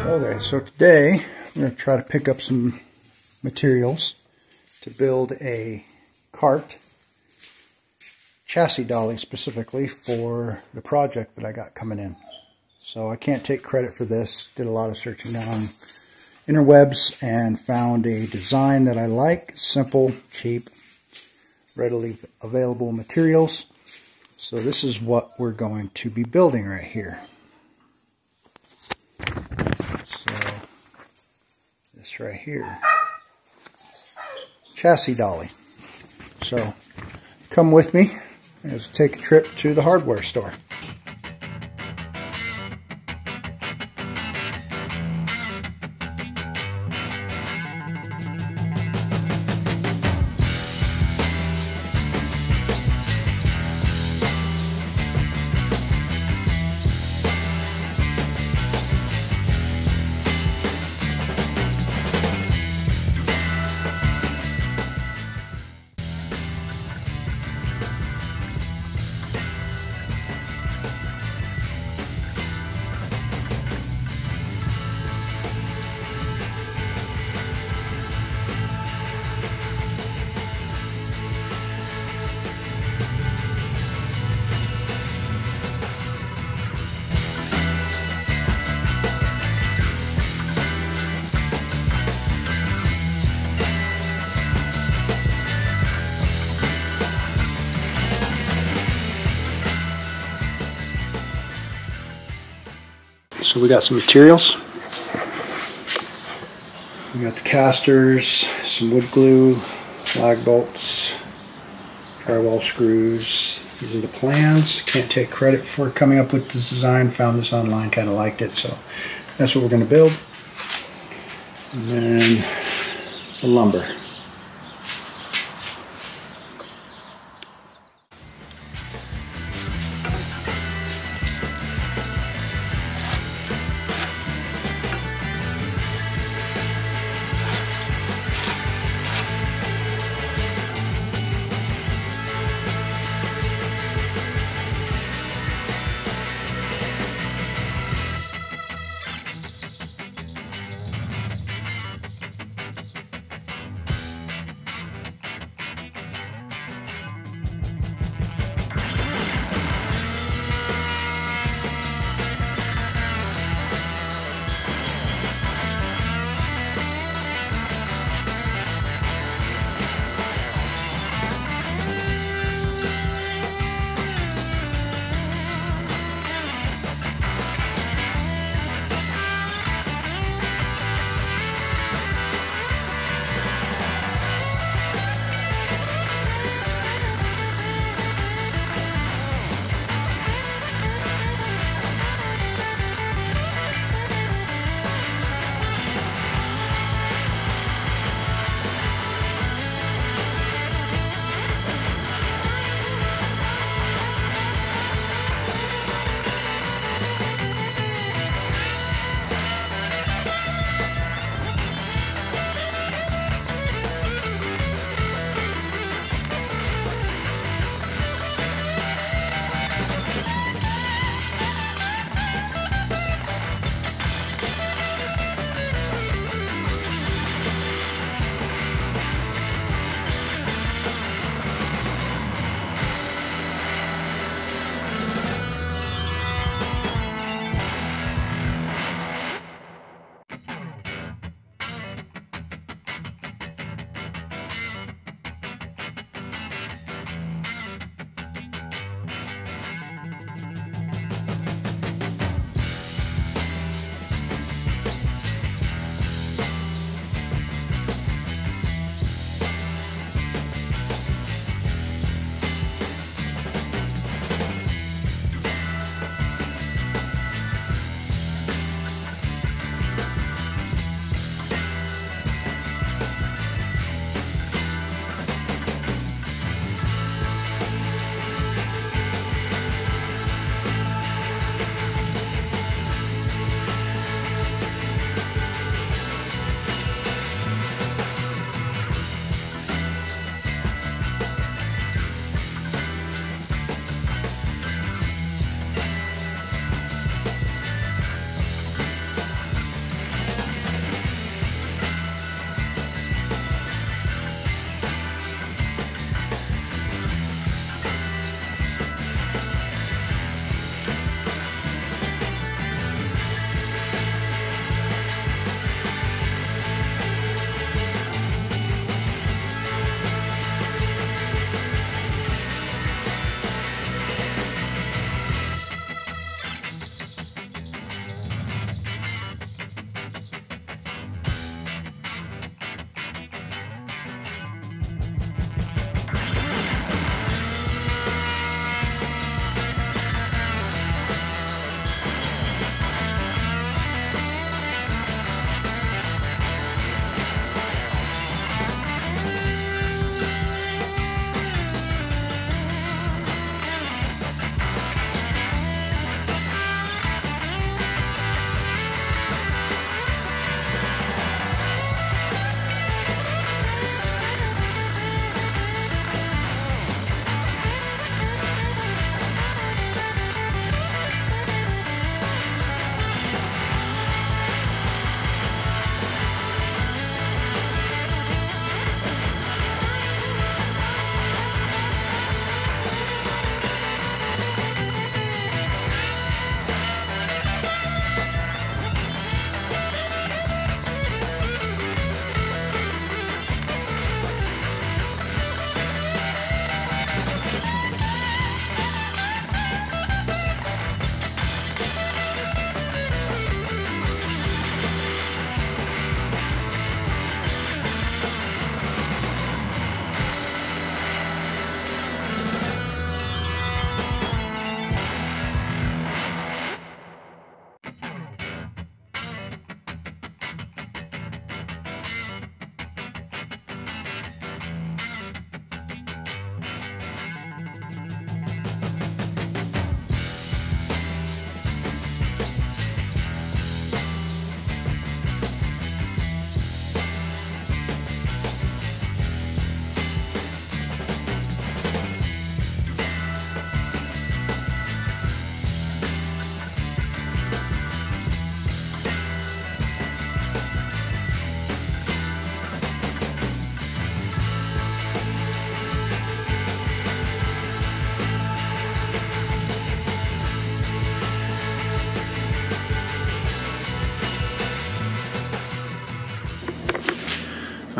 Okay, so today I'm going to try to pick up some materials to build a cart, chassis dolly specifically, for the project that I got coming in. So I can't take credit for this. Did a lot of searching down interwebs and found a design that I like. Simple, cheap, readily available materials. So this is what we're going to be building right here. So this right here, chassis dolly. So come with me as we take a trip to the hardware store. So we got some materials. We got the casters, some wood glue, lag bolts, drywall screws. These are the plans. Can't take credit for coming up with this design. Found this online, kind of liked it, so that's what we're going to build. And then the lumber.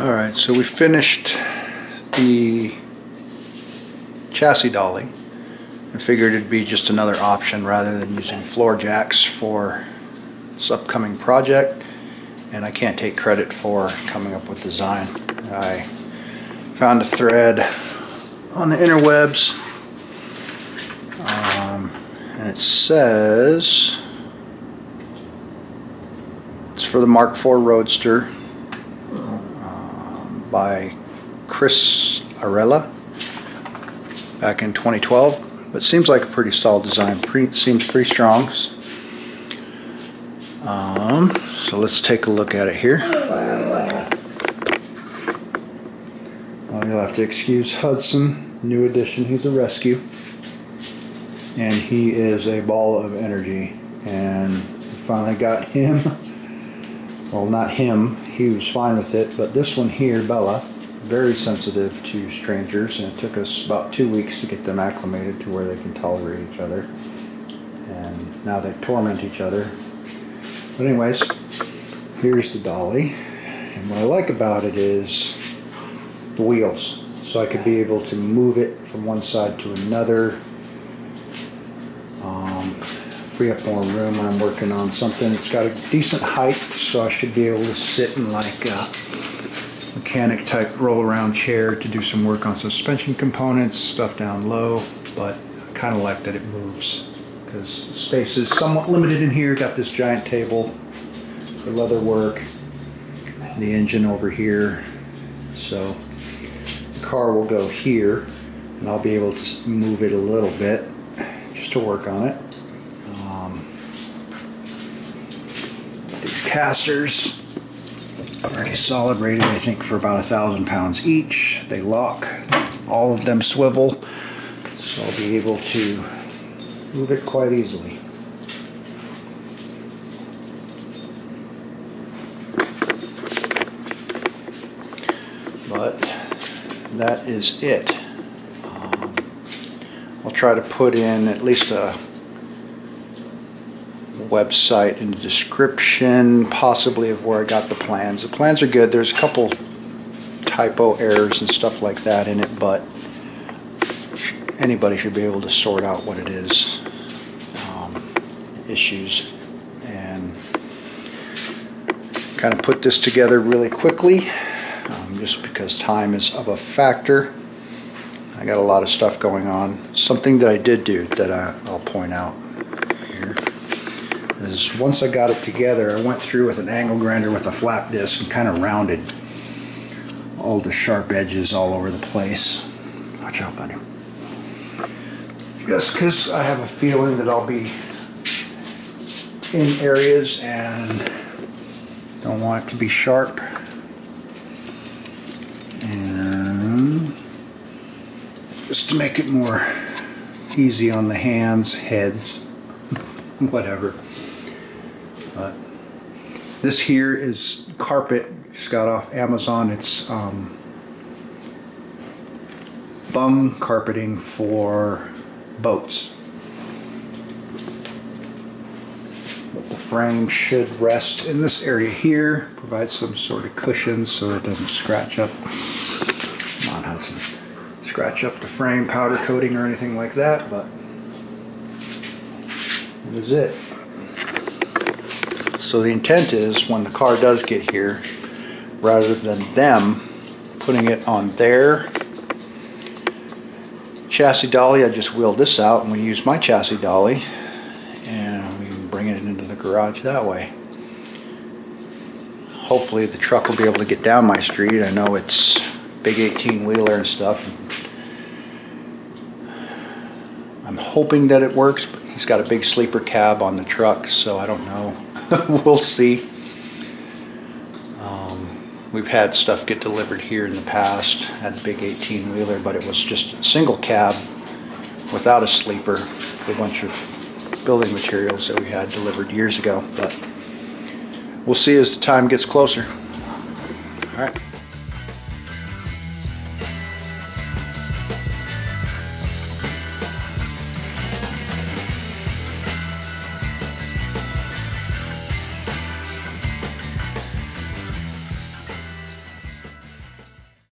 Alright, so we finished the chassis dolly. I figured it'd be just another option rather than using floor jacks for this upcoming project, and I can't take credit for coming up with design. I found a thread on the interwebs, and it says it's for the Mark IV Roadster by Chris Arella back in 2012, but seems like a pretty solid design. Seems pretty strong. So let's take a look at it here. You'll have to excuse Hudson, new addition. He's a rescue, and he is a ball of energy. And we finally got him. Well, not him. He was fine with it, but this one here, Bella, very sensitive to strangers, and it took us about 2 weeks to get them acclimated to where they can tolerate each other. And now they torment each other. But anyways, here's the dolly, and what I like about it is the wheels. So I could be able to move it from one side to another, free up more room when I'm working on something. It's got a decent height, so I should be able to sit in like a mechanic type roll around chair to do some work on suspension components, stuff down low, but I kind of like that it moves because the space is somewhat limited in here. Got this giant table for leather work, the engine over here, so the car will go here and I'll be able to move it a little bit just to work on it. These casters already solid rated, I think, for about 1,000 pounds each. They lock, all of them swivel, so I'll be able to move it quite easily. But that is it. I'll try to put in at least a website in the description, possibly of where I got the plans. The plans are good. There's a couple typo errors and stuff like that in it, but anybody should be able to sort out what it is, issues, and kind of put this together really quickly, just because time is of a factor. I got a lot of stuff going on. Something that I did do that I'll point out here is once I got it together, I went through with an angle grinder with a flap disc and kind of rounded all the sharp edges all over the place. Watch out, buddy. Just because I have a feeling that I'll be in areas and don't want it to be sharp. And just to make it more easy on the hands, heads, whatever. But this here is carpet. Just got off Amazon. It's bung carpeting for boats. But the frame should rest in this area here. Provide some sort of cushion so it doesn't scratch up. Come on, Hudson. Scratch up the frame, powder coating or anything like that, but that is it. So the intent is when the car does get here, rather than them putting it on their chassis dolly, I just wheeled this out and we use my chassis dolly and we can bring it into the garage that way. Hopefully the truck will be able to get down my street. I know it's big 18-wheeler and stuff. I'm hoping that it works, but he's got a big sleeper cab on the truck, so I don't know. We'll see. We've had stuff get delivered here in the past. Had a big 18-wheeler, but it was just a single cab without a sleeper. A bunch of building materials that we had delivered years ago, but we'll see as the time gets closer. All right.